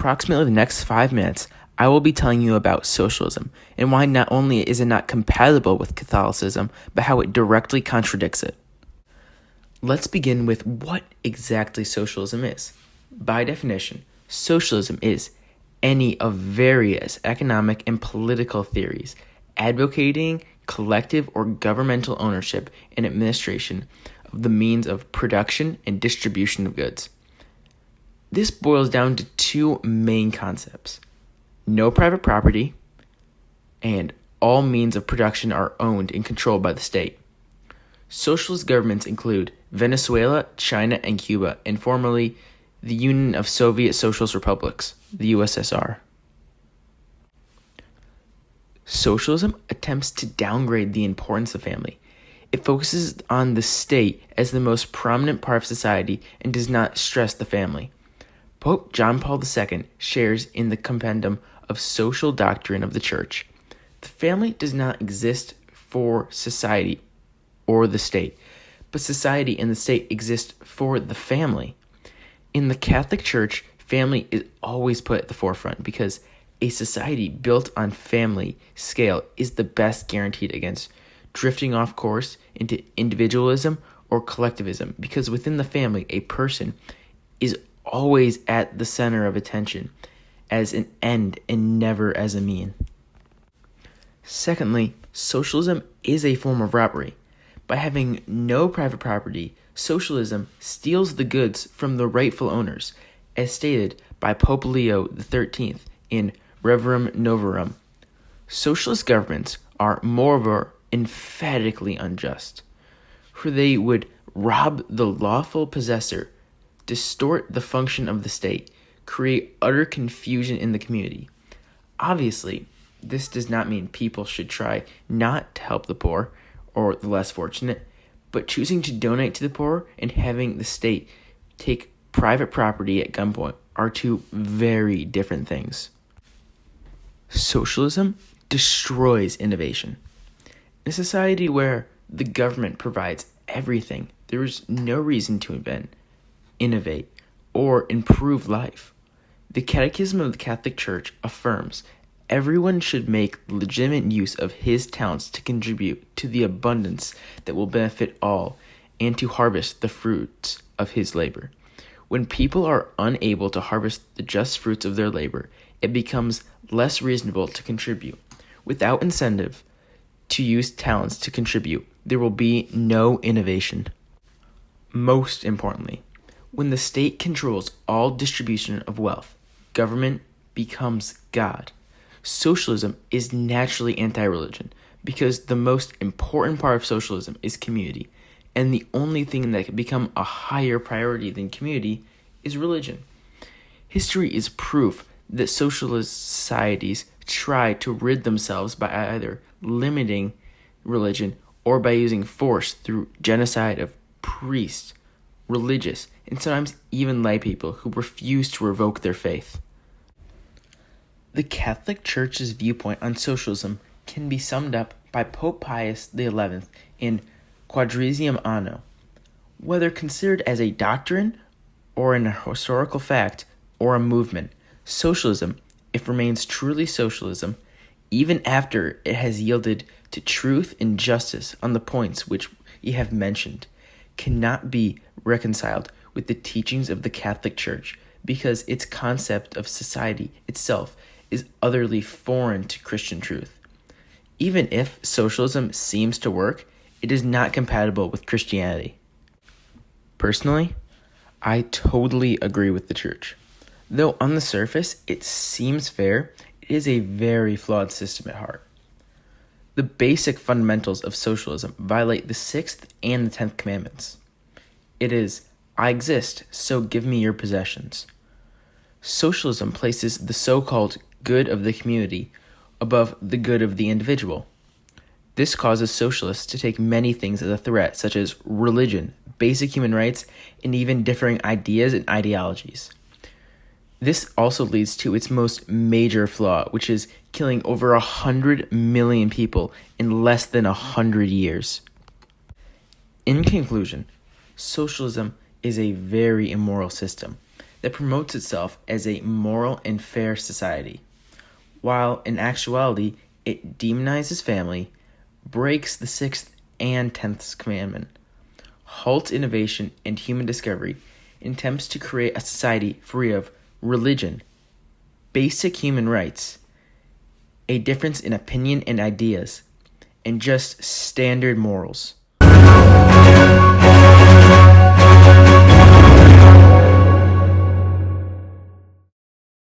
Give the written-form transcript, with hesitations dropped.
approximately the next 5 minutes, I will be telling you about socialism and why not only is it not compatible with Catholicism, but how it directly contradicts it. Let's begin with what exactly socialism is. By definition, socialism is any of various economic and political theories advocating collective or governmental ownership and administration of the means of production and distribution of goods. This boils down to two main concepts: no private property, and all means of production are owned and controlled by the state. Socialist governments include Venezuela, China, and Cuba, and formerly the Union of Soviet Socialist Republics, the USSR. Socialism attempts to downgrade the importance of family. It focuses on the state as the most prominent part of society and does not stress the family. Pope John Paul II shares in the compendium of social doctrine of the Church. The family does not exist for society or the state, but society and the state exist for the family. In the Catholic Church, family is always put at the forefront because a society built on family scale is the best guaranteed against drifting off course into individualism or collectivism, because within the family, a person is always at the center of attention as an end and never as a mean. Secondly, socialism is a form of robbery. By having no private property, socialism steals the goods from the rightful owners, as stated by Pope Leo XIII in Rerum Novarum. Socialist governments are, moreover, emphatically unjust, for they would rob the lawful possessor, distort the function of the state, create utter confusion in the community. Obviously, this does not mean people should try not to help the poor or the less fortunate, but choosing to donate to the poor and having the state take private property at gunpoint are two very different things. Socialism destroys innovation. In a society where the government provides everything, there is no reason to invent, innovate, or improve life. The Catechism of the Catholic Church affirms everyone should make legitimate use of his talents to contribute to the abundance that will benefit all and to harvest the fruits of his labor. When people are unable to harvest the just fruits of their labor, it becomes less reasonable to contribute. Without incentive to use talents to contribute, there will be no innovation. Most importantly, when the state controls all distribution of wealth, government becomes God. Socialism is naturally anti-religion because the most important part of socialism is community, and the only thing that can become a higher priority than community is religion. History is proof that socialist societies try to rid themselves by either limiting religion or by using force through genocide of priests, religious, and sometimes even lay people who refuse to revoke their faith. The Catholic Church's viewpoint on socialism can be summed up by Pope Pius XI in Quadragesimo Anno. Whether considered as a doctrine or an historical fact or a movement, socialism, if remains truly socialism, even after it has yielded to truth and justice on the points which we have mentioned, cannot be reconciled with the teachings of the Catholic Church because its concept of society itself is utterly foreign to Christian truth. Even if socialism seems to work, it is not compatible with Christianity. Personally, I totally agree with the Church. Though on the surface it seems fair, it is a very flawed system at heart. The basic fundamentals of socialism violate the 6th and the 10th commandments. It is, I exist, so give me your possessions. Socialism places the so-called good of the community above the good of the individual. This causes socialists to take many things as a threat, such as religion, basic human rights, and even differing ideas and ideologies. This also leads to its most major flaw, which is killing over 100 million people in less than 100 years. In conclusion, socialism is a very immoral system that promotes itself as a moral and fair society, while in actuality it demonizes family, breaks the 6th and 10th commandment, halts innovation and human discovery, and attempts to create a society free of religion, basic human rights, a difference in opinion and ideas, and just standard morals.